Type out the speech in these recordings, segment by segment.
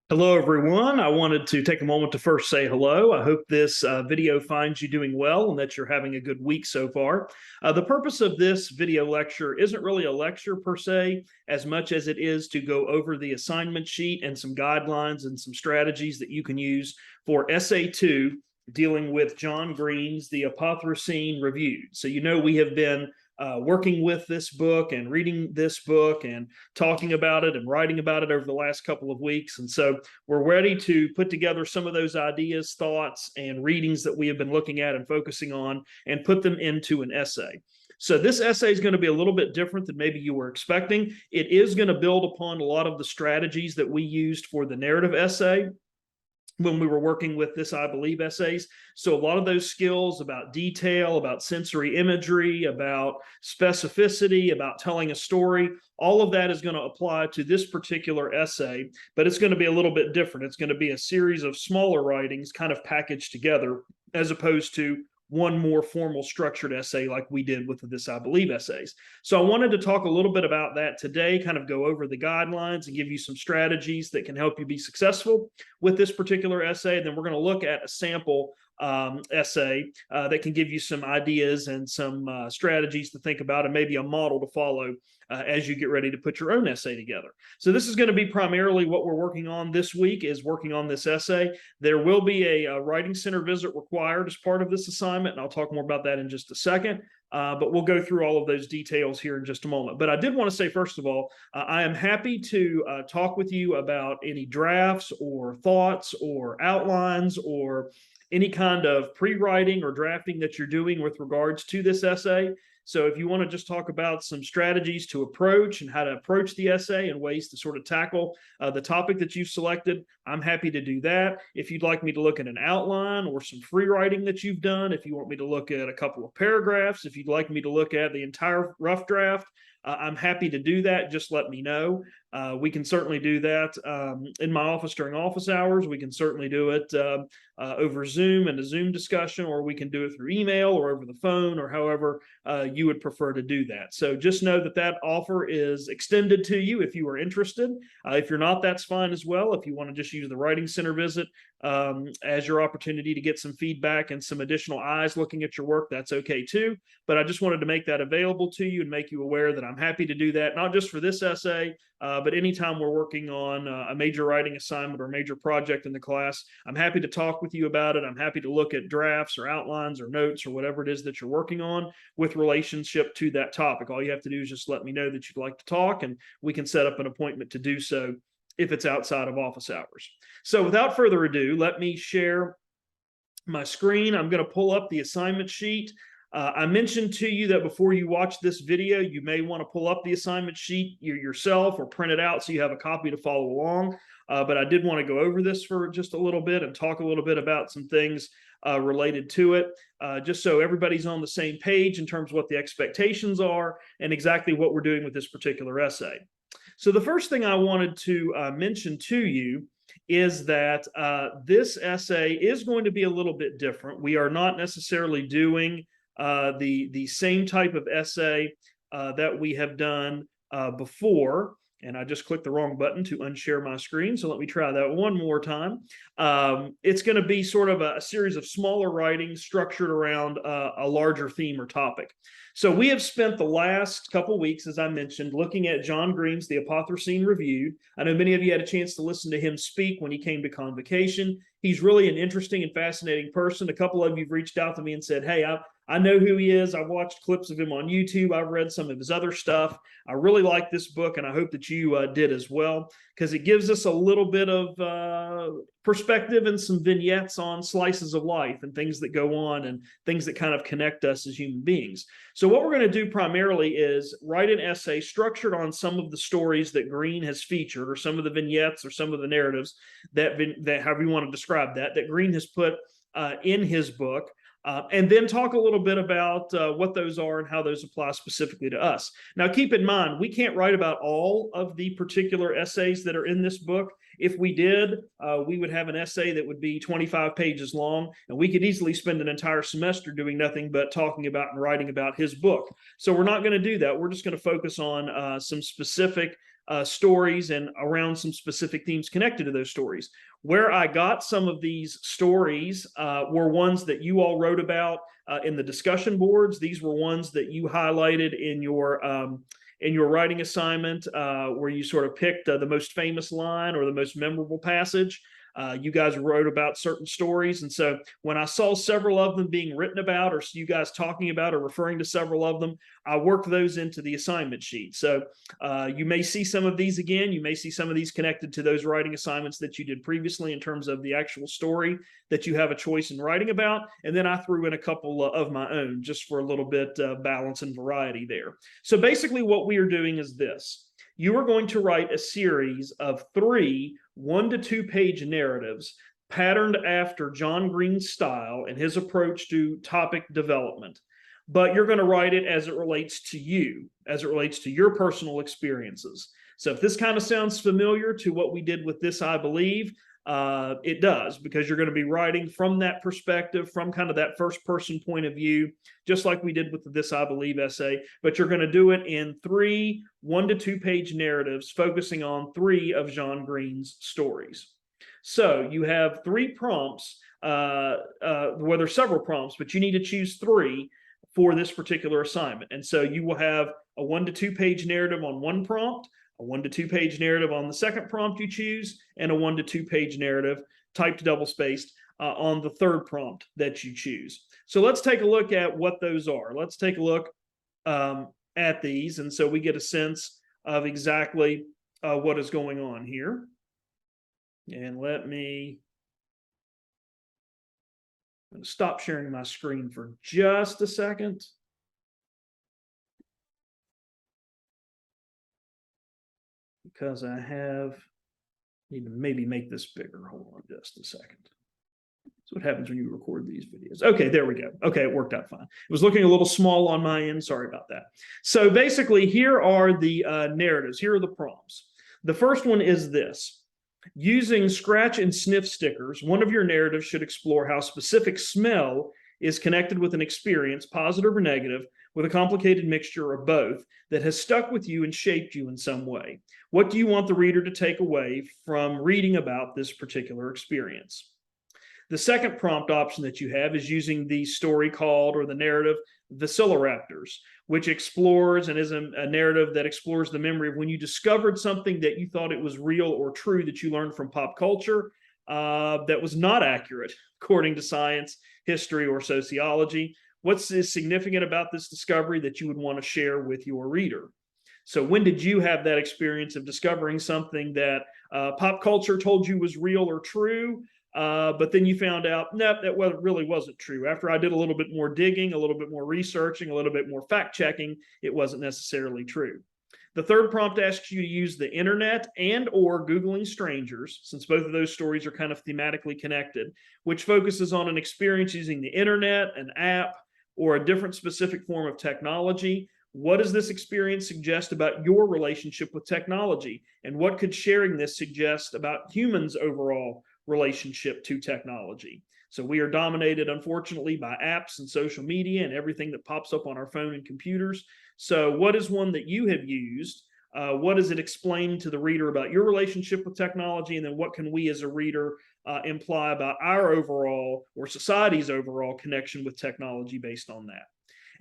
Hello, everyone. I wanted to take a moment to first say hello. I hope this video finds you doing well and that you're having a good week so far. The purpose of this video lecture isn't really a lecture per se, as much as it is to go over the assignment sheet and some guidelines and some strategies that you can use for Essay 2, dealing with John Green's The Apothecene Reviewed. So we have been working with this book and reading this book and talking about it and writing about it over the last couple of weeks. And so we're ready to put together some of those ideas, thoughts, and readings that we have been looking at and focusing on and put them into an essay. So this essay is going to be a little bit different than maybe you were expecting. It is going to build upon a lot of the strategies that we used for the narrative essay when we were working with this I Believe essays. So a lot of those skills about detail, about sensory imagery, about specificity, about telling a story, all of that is going to apply to this particular essay, but it's going to be a little bit different. It's going to be a series of smaller writings kind of packaged together, as opposed to one more formal structured essay like we did with this I Believe essays. So I wanted to talk a little bit about that today, kind of go over the guidelines and give you some strategies that can help you be successful with this particular essay. And then we're going to look at a sample essay that can give you some ideas and some strategies to think about and maybe a model to follow as you get ready to put your own essay together. So this is going to be primarily what we're working on this week, is working on this essay. There will be a writing center visit required as part of this assignment, and I'll talk more about that in just a second. But we'll go through all of those details here in just a moment. But I did want to say, first of all, I am happy to talk with you about any drafts or thoughts or outlines or any kind of pre-writing or drafting that you're doing with regards to this essay. So if you want to just talk about some strategies to approach and how to approach the essay and ways to sort of tackle the topic that you've selected, I'm happy to do that. If you'd like me to look at an outline or some free writing that you've done, if you want me to look at a couple of paragraphs, if you'd like me to look at the entire rough draft, I'm happy to do that. Just let me know. We can certainly do that in my office during office hours. We can certainly do it over Zoom and a Zoom discussion, or we can do it through email or over the phone, or however you would prefer to do that. So just know that that offer is extended to you if you are interested. If you're not, that's fine as well. If you want to just use the Writing Center visit as your opportunity to get some feedback and some additional eyes looking at your work, that's okay too. But I just wanted to make that available to you and make you aware that I'm happy to do that, not just for this essay, but anytime we're working on a major writing assignment or a major project in the class, I'm happy to talk with you about it. I'm happy to look at drafts or outlines or notes or whatever it is that you're working on with relationship to that topic. All you have to do is just let me know that you'd like to talk, and we can set up an appointment to do so if it's outside of office hours. So without further ado, let me share my screen. I'm going to pull up the assignment sheet. I mentioned to you that before you watch this video, you may want to pull up the assignment sheet yourself or print it out so you have a copy to follow along. But I did want to go over this for just a little bit and talk a little bit about some things related to it, just so everybody's on the same page in terms of what the expectations are and exactly what we're doing with this particular essay. So the first thing I wanted to mention to you is that this essay is going to be a little bit different. We are not necessarily doing the same type of essay that we have done before. And I just clicked the wrong button to unshare my screen. So let me try that one more time. It's going to be sort of a series of smaller writings structured around a larger theme or topic. So we have spent the last couple weeks, as I mentioned, looking at John Green's The Apothecene Reviewed. I know many of you had a chance to listen to him speak when he came to Convocation. He's really an interesting and fascinating person. A couple of you have reached out to me and said, hey, I know who he is. I've watched clips of him on YouTube. I've read some of his other stuff. I really like this book, and I hope that you did as well, because it gives us a little bit of perspective and some vignettes on slices of life and things that go on and things that kind of connect us as human beings. So what we're going to do primarily is write an essay structured on some of the stories that Green has featured, or some of the vignettes or some of the narratives that however you want to describe that Green has put in his book. And then talk a little bit about what those are and how those apply specifically to us. Now, keep in mind, we can't write about all of the particular essays that are in this book. If we did, we would have an essay that would be 25 pages long, and we could easily spend an entire semester doing nothing but talking about and writing about his book. So we're not going to do that. We're just going to focus on some specific stories and around some specific themes connected to those stories. Where I got some of these stories were ones that you all wrote about in the discussion boards. These were ones that you highlighted in your writing assignment, where you sort of picked the most famous line or the most memorable passage. You guys wrote about certain stories. And so when I saw several of them being written about, or you guys talking about or referring to several of them, I worked those into the assignment sheet. So you may see some of these again. You may see some of these connected to those writing assignments that you did previously in terms of the actual story that you have a choice in writing about. And then I threw in a couple of my own just for a little bit of balance and variety there. So basically what we are doing is this. You are going to write a series of 3 1 to 2 page narratives patterned after John Green's style and his approach to topic development. But you're going to write it as it relates to you, as it relates to your personal experiences. So if this kind of sounds familiar to what we did with This I Believe, it does, because you're going to be writing from that perspective, from kind of that first person point of view, just like we did with the This I Believe essay, but you're going to do it in 3 1 to 2 page narratives focusing on 3 of John Green's stories. So you have 3 prompts, well, there's several prompts, but you need to choose 3 for this particular assignment. And so you will have a 1 to 2 page narrative on one prompt, a 1 to 2 page narrative on the second prompt you choose, and a 1 to 2 page narrative typed double spaced on the third prompt that you choose. So let's take a look at what those are. Let's take a look at these, and so we get a sense of exactly what is going on here. And let me stop sharing my screen for just a second. Because I need to maybe make this bigger. Hold on just a second. That's what happens when you record these videos. Okay, there we go. Okay, it worked out fine. It was looking a little small on my end. Sorry about that. So basically, here are the narratives. Here are the prompts. The first one is this. Using scratch and sniff stickers, one of your narratives should explore how specific smell is connected with an experience, positive or negative, with a complicated mixture of both, that has stuck with you and shaped you in some way. What do you want the reader to take away from reading about this particular experience? The second prompt option that you have is using the story called, or the narrative, Velociraptors, which explores and is a narrative that explores the memory of when you discovered something that you thought it was real or true that you learned from pop culture that was not accurate according to science, history, or sociology. What's significant about this discovery that you would want to share with your reader? So when did you have that experience of discovering something that pop culture told you was real or true, but then you found out, no, that really wasn't true. After I did a little bit more digging, a little bit more researching, a little bit more fact checking, it wasn't necessarily true. The third prompt asks you to use the internet and or Googling strangers, since both of those stories are kind of thematically connected, which focuses on an experience using the internet, an app, or a different specific form of technology. What does this experience suggest about your relationship with technology? And what could sharing this suggest about humans' overall relationship to technology? So we are dominated, unfortunately, by apps and social media and everything that pops up on our phone and computers. So what is one that you have used? What does it explain to the reader about your relationship with technology? And then what can we as a reader imply about our overall, or society's overall, connection with technology based on that?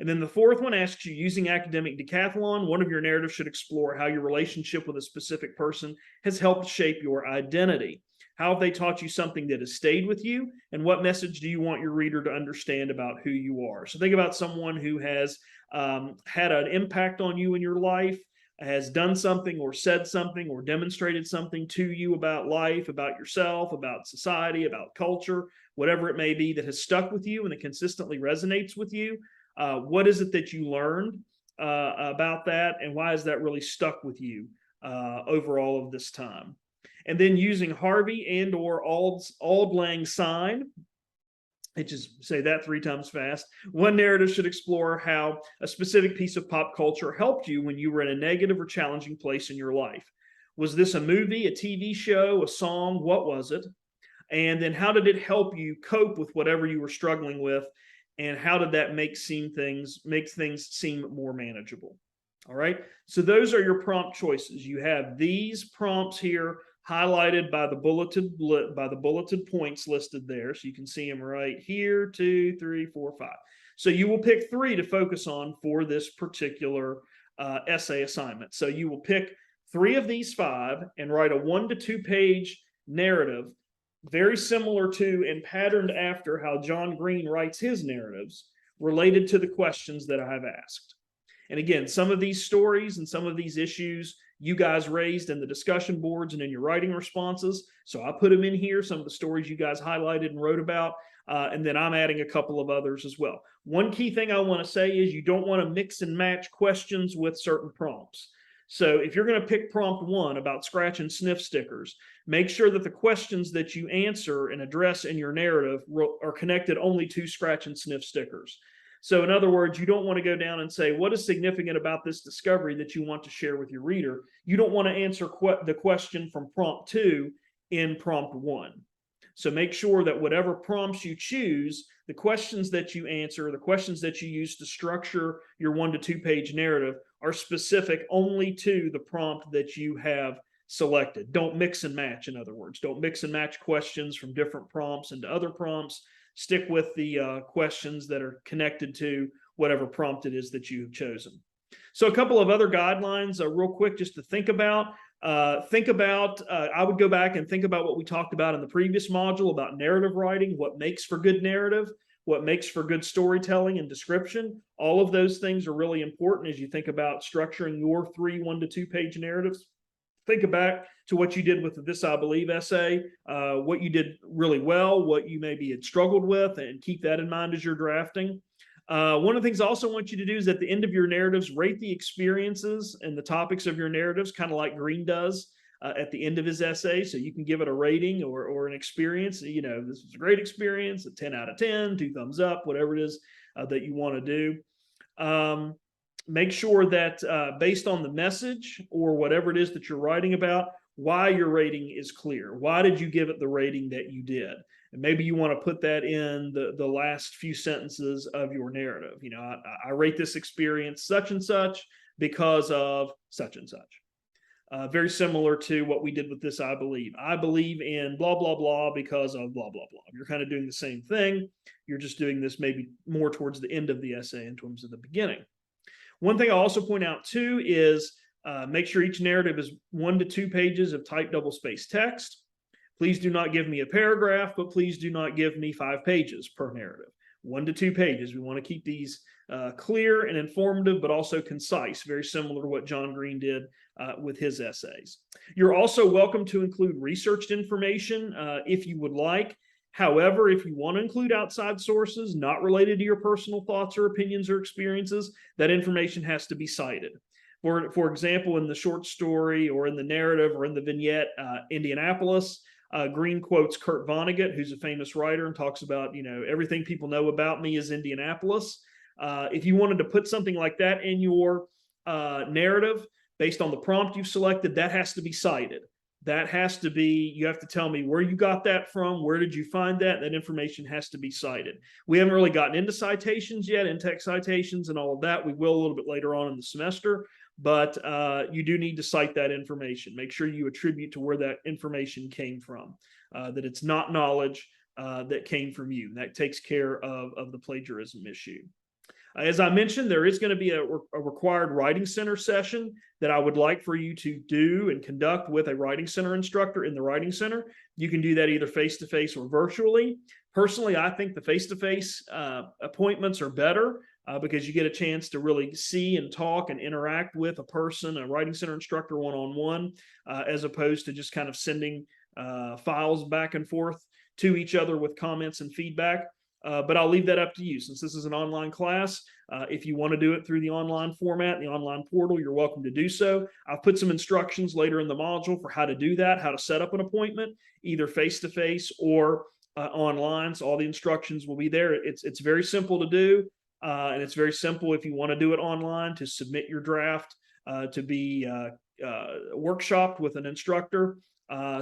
And then the fourth one asks you, using academic decathlon, one of your narratives should explore how your relationship with a specific person has helped shape your identity. How have they taught you something that has stayed with you? And what message do you want your reader to understand about who you are? So think about someone who has had an impact on you in your life, has done something or said something or demonstrated something to you about life, about yourself, about society, about culture, whatever it may be, that has stuck with you and that consistently resonates with you. What is it that you learned about that, and why has that really stuck with you over all of this time? And then using Harvey and or Auld Lang Syne, just say that 3 times fast, one narrative should explore how a specific piece of pop culture helped you when you were in a negative or challenging place in your life. Was this a movie, a TV show, a song? What was it? And then how did it help you cope with whatever you were struggling with? And how did that make things seem more manageable? All right. So those are your prompt choices. You have these prompts here highlighted by the bulleted points listed there. So you can see them right here, 2, 3, 4, 5. So you will pick 3 to focus on for this particular essay assignment. So you will pick 3 of these 5 and write a 1 to 2 page narrative, very similar to and patterned after how John Green writes his narratives, related to the questions that I have asked. And again, some of these stories and some of these issues you guys raised in the discussion boards and in your writing responses. So I put them in here, some of the stories you guys highlighted and wrote about, and then I'm adding a couple of others as well. One key thing I want to say is you don't want to mix and match questions with certain prompts. So if you're going to pick prompt 1 about scratch and sniff stickers, make sure that the questions that you answer and address in your narrative are connected only to scratch and sniff stickers. So in other words, you don't want to go down and say, what is significant about this discovery that you want to share with your reader? You don't want to answer the question from prompt 2 in prompt 1. So make sure that whatever prompts you choose, the questions that you answer, the questions that you use to structure your 1 to 2 page narrative are specific only to the prompt that you have selected. Don't mix and match, in other words. Don't mix and match questions from different prompts into other prompts. Stick with the questions that are connected to whatever prompt it is that you have chosen. So a couple of other guidelines real quick just to think about. I would go back and think about what we talked about in the previous module about narrative writing, what makes for good narrative, what makes for good storytelling and description. All of those things are really important as you think about structuring your 3 1 to 2 page narratives. Think back to what you did with the This I Believe essay, what you did really well, what you maybe had struggled with, and keep that in mind as you're drafting. One of the things I also want you to do is at the end of your narratives, rate the experiences and the topics of your narratives, kind of like Green does at the end of his essay. So you can give it a rating or an experience. You know, this was a great experience, a 10 out of 10, 2 thumbs up, whatever it is that you want to do. Make sure that based on the message or whatever it is that you're writing about, why your rating is clear. Why did you give it the rating that you did? And maybe you want to put that in the last few sentences of your narrative. You know, I rate this experience such and such because of such and such. Very similar to what we did with This I Believe. I believe in blah, blah, blah because of blah, blah, blah. You're kind of doing the same thing. You're just doing this maybe more towards the end of the essay in terms of the beginning. One thing I'll also point out too is make sure each narrative is 1 to 2 pages of typed double-spaced text. Please do not give me a paragraph, but please do not give me 5 pages per narrative. 1 to 2 pages. We want to keep these clear and informative, but also concise, very similar to what John Green did with his essays. You're also welcome to include researched information if you would like. However, if you want to include outside sources not related to your personal thoughts or opinions or experiences, that information has to be cited. For example, in the short story or in the narrative or in the vignette, Indianapolis, Green quotes Kurt Vonnegut, who's a famous writer, and talks about, you know, everything people know about me is Indianapolis. If you wanted to put something like that in your narrative based on the prompt you've selected, that has to be cited. That has to be, you have to tell me where you got that from, where did you find that? That information has to be cited. We haven't really gotten into citations yet, in-text citations and all of that. We will a little bit later on in the semester, but you do need to cite that information. Make sure you attribute to where that information came from, that it's not knowledge that came from you. That takes care of the plagiarism issue. As I mentioned, there is going to be a required Writing Center session that I would like for you to do and conduct with a Writing Center instructor in the Writing Center. You can do that either face-to-face or virtually. Personally, I think the face-to-face appointments are better because you get a chance to really see and talk and interact with a person, a Writing Center instructor one-on-one, as opposed to just kind of sending files back and forth to each other with comments and feedback. But I'll leave that up to you since this is an online class. If you want to do it through the online format, the online portal, you're welcome to do so. I'll put some instructions later in the module for how to do that, how to set up an appointment, either face-to-face or online. So all the instructions will be there. It's very simple to do, and it's very simple if you want to do it online to submit your draft to be workshopped with an instructor.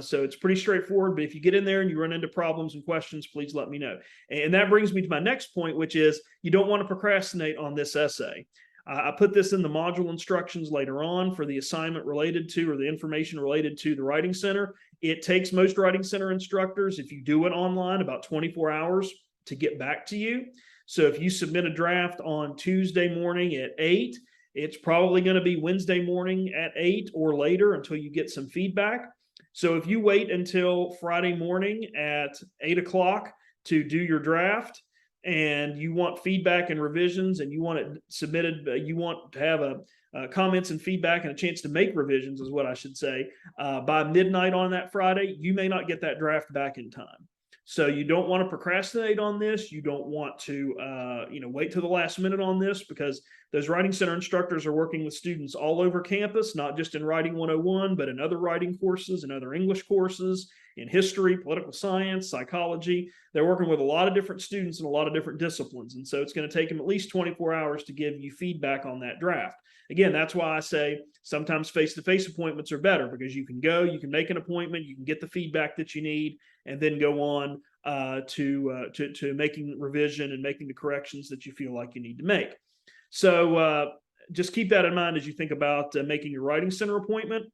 So it's pretty straightforward, but if you get in there and you run into problems and questions, please let me know. And that brings me to my next point, which is you don't want to procrastinate on this essay. I put this in the module instructions later on for the assignment related to, or the information related to, the Writing Center. It takes most Writing Center instructors, if you do it online, about 24 hours to get back to you. So if you submit a draft on Tuesday morning at 8, it's probably going to be Wednesday morning at 8 or later until you get some feedback. So if you wait until Friday morning at 8 o'clock to do your draft, and you want feedback and revisions, and you want it submitted, you want to have comments and feedback and a chance to make revisions, is what I should say, by midnight on that Friday, you may not get that draft back in time. So you don't want to procrastinate on this. You don't want to, wait till the last minute on this, because those Writing Center instructors are working with students all over campus, not just in Writing 101, but in other writing courses and other English courses, in history, political science, psychology. They're working with a lot of different students in a lot of different disciplines. And so it's going to take them at least 24 hours to give you feedback on that draft. Again, that's why I say sometimes face-to-face appointments are better, because you can go, you can make an appointment, you can get the feedback that you need, and then go on to making revision and making the corrections that you feel like you need to make. So just keep that in mind as you think about making your Writing Center appointment.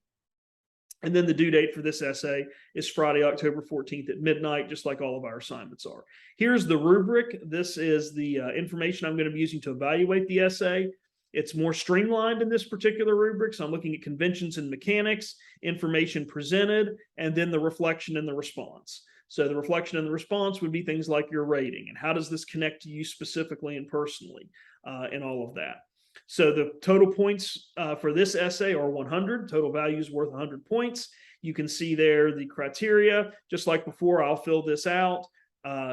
And then the due date for this essay is Friday, October 14th at midnight, just like all of our assignments are. Here's the rubric. This is the information I'm going to be using to evaluate the essay. It's more streamlined in this particular rubric. So I'm looking at conventions and mechanics, information presented, and then the reflection and the response. So the reflection and the response would be things like your rating and how does this connect to you specifically and personally, and all of that. So the total points for this essay are 100. Total value is worth 100 points. You can see there the criteria. Just like before, I'll fill this out,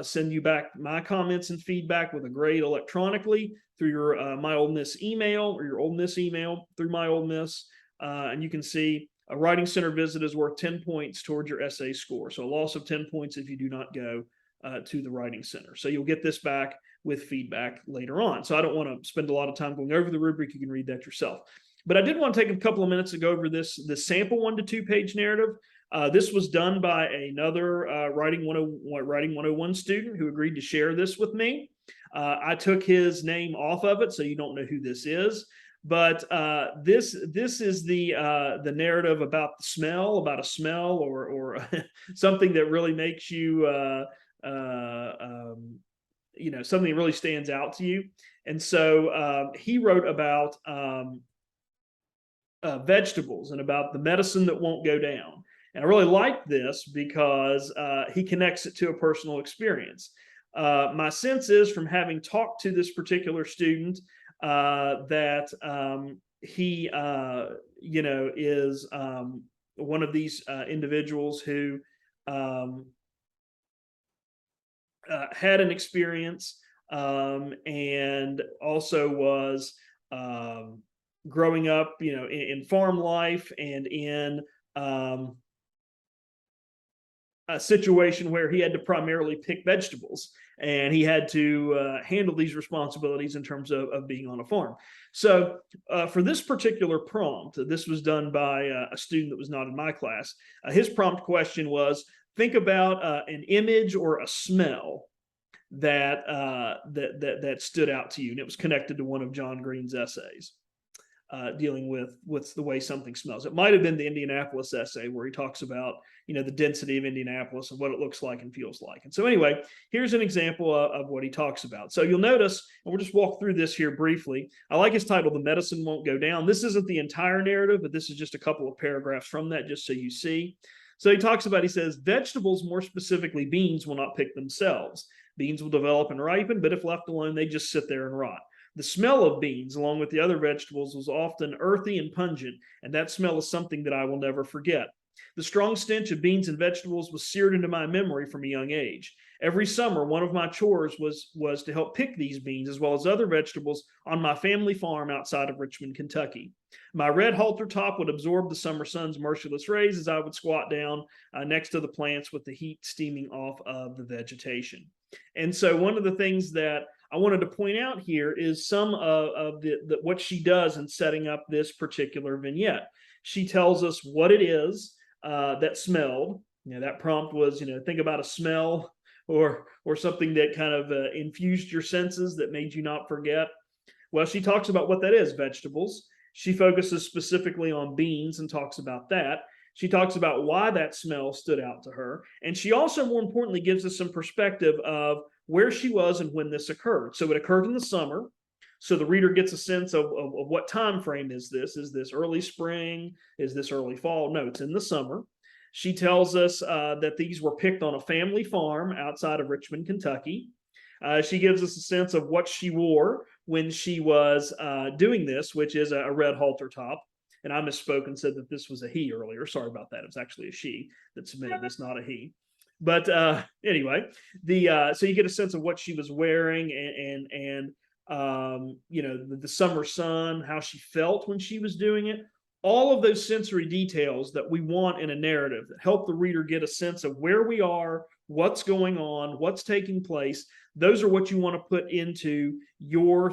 send you back my comments and feedback with a grade electronically through your My Ole Miss email, or your Ole Miss email through My Ole Miss. And you can see a Writing Center visit is worth 10 points towards your essay score. So a loss of 10 points if you do not go to the Writing Center. So you'll get this back with feedback later on. So I don't want to spend a lot of time going over the rubric. You can read that yourself. But I did want to take a couple of minutes to go over this sample 1 to 2 page narrative. This was done by another Writing 101 student who agreed to share this with me. I took his name off of it, so you don't know who this is. But this is the narrative about the smell, about a smell or something that really makes you something that really stands out to you. And so he wrote about vegetables and about the medicine that won't go down. And I really like this because he connects it to a personal experience. My sense is, from having talked to this particular student, that he, is one of these individuals who had an experience and also was growing up, in farm life and in a situation where he had to primarily pick vegetables, and he had to handle these responsibilities in terms of being on a farm. So for this particular prompt, this was done by a student that was not in my class. His prompt question was, think about an image or a smell that stood out to you, and it was connected to one of John Green's essays dealing with the way something smells. It might have been the Indianapolis essay where he talks about the density of Indianapolis and what it looks like and feels like. And so anyway, here's an example of what he talks about. So you'll notice, and we'll just walk through this here briefly. I like his title, "The Medicine Won't Go Down." This isn't the entire narrative, but this is just a couple of paragraphs from that, just so you see. So he says, vegetables, more specifically beans, will not pick themselves. Beans will develop and ripen, but if left alone, they just sit there and rot. The smell of beans, along with the other vegetables, was often earthy and pungent, and that smell is something that I will never forget. The strong stench of beans and vegetables was seared into my memory from a young age. Every summer, one of my chores was to help pick these beans, as well as other vegetables, on my family farm outside of Richmond, Kentucky. My red halter top would absorb the summer sun's merciless rays as I would squat down next to the plants with the heat steaming off of the vegetation. And so one of the things that I wanted to point out here is some of what she does in setting up this particular vignette. She tells us what it is that smelled. That prompt was, think about a smell or something that kind of infused your senses that made you not forget. Well, she talks about what that is, vegetables. She focuses specifically on beans and talks about that. She talks about why that smell stood out to her. And she also, more importantly, gives us some perspective of where she was and when this occurred. So it occurred in the summer. So the reader gets a sense of what time frame is this? Is this early spring? Is this early fall? No, it's in the summer. She tells us that these were picked on a family farm outside of Richmond, Kentucky. She gives us a sense of what she wore when she was doing this, which is a red halter top. And I misspoke and said that this was a he earlier. Sorry about that. It was actually a she that submitted this, not a he. But anyway, so you get a sense of what she was wearing and you know, the summer sun, how she felt when she was doing it. All of those sensory details that we want in a narrative that help the reader get a sense of where we are, what's going on, what's taking place. Those are what you want to put into your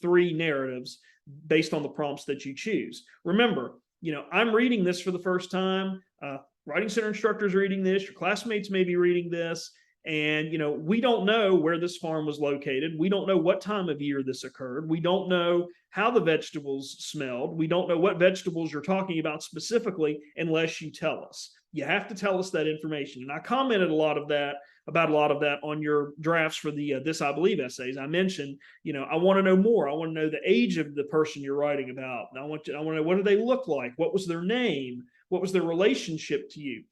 three narratives based on the prompts that you choose. Remember, you know, I'm reading this for the first time. Writing Center instructors reading this. Your classmates may be reading this. And, you know, we don't know where this farm was located. We don't know what time of year this occurred. We don't know how the vegetables smelled. We don't know what vegetables you're talking about specifically unless you tell us. You have to tell us that information. And I commented about a lot of that on your drafts for the This I Believe essays. I mentioned, you know, I want to know more. I want to know the age of the person you're writing about. I want to know, what do they look like? What was their name? What was their relationship to you?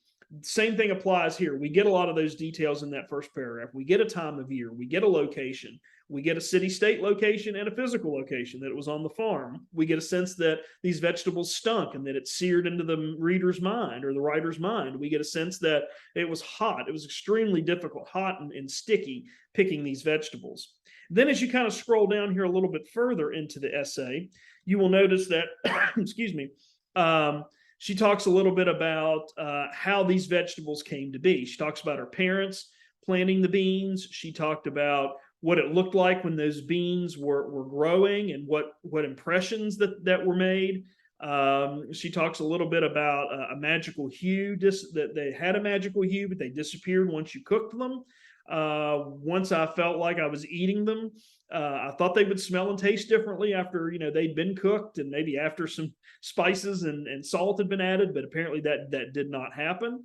Same thing applies here. We get a lot of those details in that first paragraph. We get a time of year. We get a location. We get a city-state location and a physical location, that it was on the farm. We get a sense that these vegetables stunk and that it seared into the reader's mind or the writer's mind. We get a sense that it was hot. It was extremely difficult, hot and sticky, picking these vegetables. Then as you kind of scroll down here a little bit further into the essay, you will notice that, excuse me, she talks a little bit about how these vegetables came to be. She talks about her parents planting the beans. She talked about what it looked like when those beans were growing and what impressions that were made. She talks a little bit about a magical hue, that they had a magical hue, but they disappeared once you cooked them. Once I felt like I was eating them, I thought they would smell and taste differently after, you know, they'd been cooked and maybe after some spices and salt had been added, but apparently that did not happen.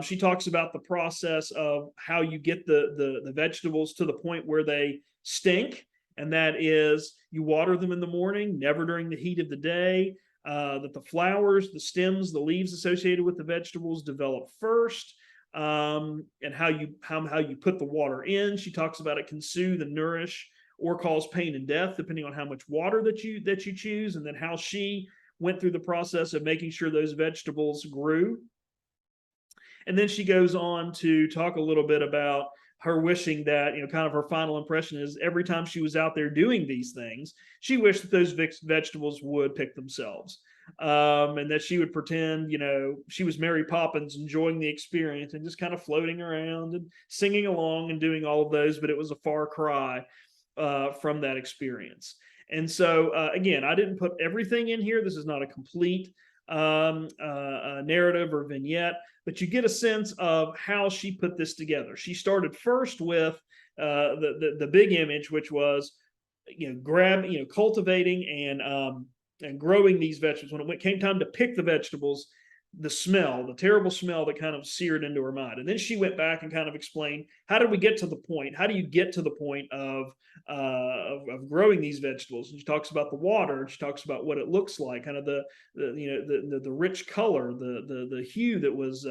She talks about the process of how you get the vegetables to the point where they stink, and that is you water them in the morning, never during the heat of the day. That the flowers, the stems, the leaves associated with the vegetables develop first. And how you put the water in. She talks about it can soothe and nourish or cause pain and death, depending on how much water that you choose, and then how she went through the process of making sure those vegetables grew. And then she goes on to talk a little bit about her wishing that, you know, kind of her final impression is every time she was out there doing these things, she wished that those vegetables would pick themselves. And that she would pretend, you know, she was Mary Poppins, enjoying the experience and just kind of floating around and singing along and doing all of those, but it was a far cry from that experience. And so, again, I didn't put everything in here. This is not a complete narrative or vignette, but you get a sense of how she put this together. She started first with the big image, which was, you know, cultivating and growing these vegetables. When it came time to pick the vegetables, the terrible smell that kind of seared into her mind. And then she went back and kind of explained, how did we get to the point? How do you get to the point of growing these vegetables? And she talks about the water, and she talks about what it looks like, kind of the rich color, the hue that was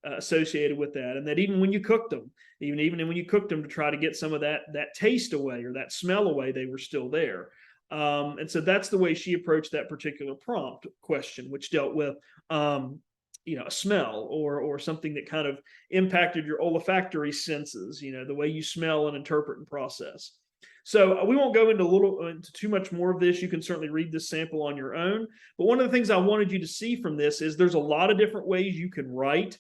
associated with that, and that even when you cooked them, even when you cooked them to try to get some of that taste away or that smell away, they were still there. And so that's the way she approached that particular prompt question, which dealt with, you know, a smell or something that kind of impacted your olfactory senses, you know, the way you smell and interpret and process. So we won't go into too much more of this. You can certainly read this sample on your own. But one of the things I wanted you to see from this is there's a lot of different ways you can write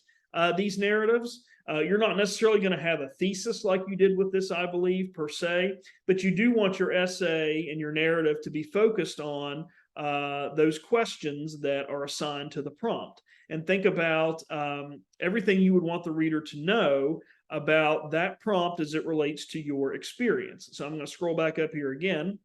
these narratives. You're not necessarily going to have a thesis like you did with this, I believe, per se, but you do want your essay and your narrative to be focused on those questions that are assigned to the prompt. And think about everything you would want the reader to know about that prompt as it relates to your experience. So I'm going to scroll back up here again.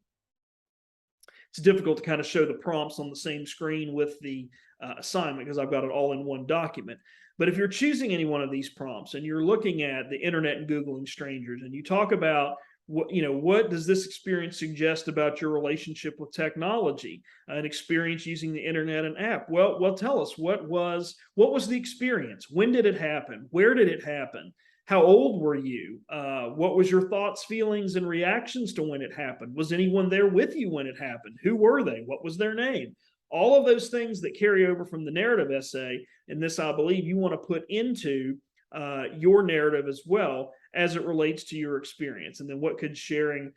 it's difficult to kind of show the prompts on the same screen with the assignment because I've got it all in one document. But if you're choosing any one of these prompts and you're looking at the internet and Googling strangers, and you talk about what does this experience suggest about your relationship with technology, an experience using the internet and app? Well, tell us what was the experience? When did it happen? Where did it happen? How old were you? What was your thoughts, feelings, and reactions to when it happened? Was anyone there with you when it happened? Who were they? What was their name? All of those things that carry over from the narrative essay, and this, I believe, you want to put into your narrative as well as it relates to your experience. And then what could sharing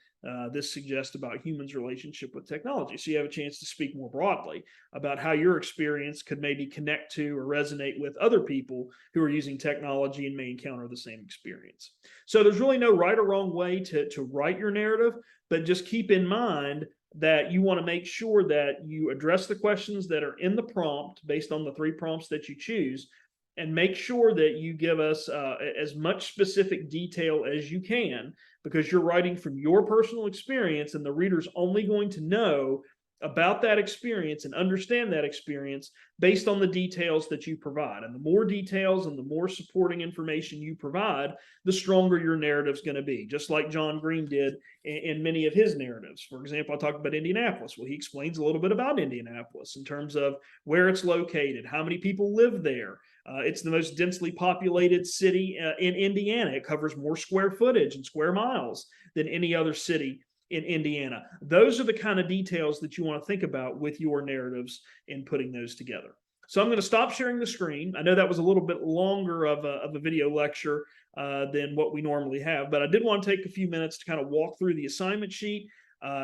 this suggest about humans' relationship with technology? So you have a chance to speak more broadly about how your experience could maybe connect to or resonate with other people who are using technology and may encounter the same experience. So there's really no right or wrong way to write your narrative, but just keep in mind that you want to make sure that you address the questions that are in the prompt based on the 3 prompts that you choose, and make sure that you give us as much specific detail as you can, because you're writing from your personal experience, and the reader's only going to know about that experience and understand that experience based on the details that you provide. And the more details and the more supporting information you provide, the stronger your narrative's going to be, just like John Green did in many of his narratives. For example, I talked about Indianapolis. Well, he explains a little bit about Indianapolis in terms of where it's located, how many people live there. It's the most densely populated city in Indiana. It covers more square footage and square miles than any other city in Indiana. Those are the kind of details that you want to think about with your narratives in putting those together. So I'm going to stop sharing the screen. I know that was a little bit longer of a video lecture than what we normally have, but I did want to take a few minutes to kind of walk through the assignment sheet,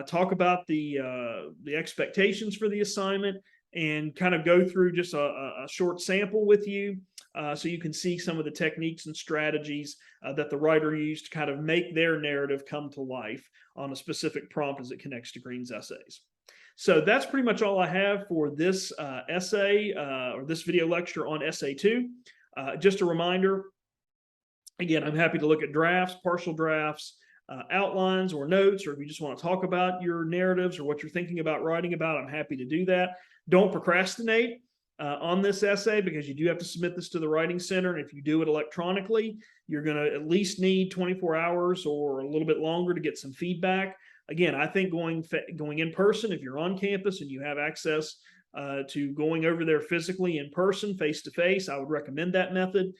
talk about the expectations for the assignment, and kind of go through just a short sample with you so you can see some of the techniques and strategies that the writer used to kind of make their narrative come to life on a specific prompt as it connects to Green's essays. So that's pretty much all I have for this essay or this video lecture on Essay 2. Just a reminder, again, I'm happy to look at drafts, partial drafts, outlines or notes, or if you just want to talk about your narratives or what you're thinking about writing about, I'm happy to do that. Don't procrastinate on this essay, because you do have to submit this to the Writing Center. And if you do it electronically, you're going to at least need 24 hours or a little bit longer to get some feedback. Again, I think going in person, if you're on campus and you have access to going over there physically in person, face to face, I would recommend that method.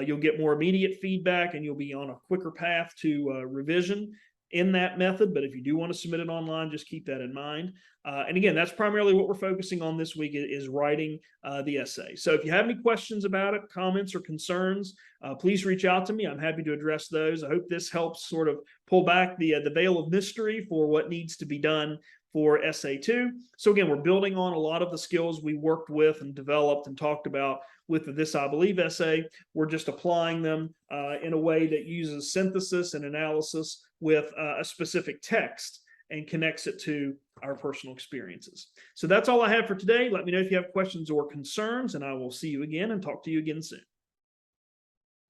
You'll get more immediate feedback and you'll be on a quicker path to revision in that method. But if you do want to submit it online, just keep that in mind. And again, that's primarily what we're focusing on this week, is writing the essay. So if you have any questions about it, comments or concerns, please reach out to me. I'm happy to address those. I hope this helps sort of pull back the veil of mystery for what needs to be done for Essay 2. So again, we're building on a lot of the skills we worked with and developed and talked about with the This I Believe essay. We're just applying them in a way that uses synthesis and analysis with a specific text and connects it to our personal experiences. So that's all I have for today. Let me know if you have questions or concerns, and I will see you again and talk to you again soon.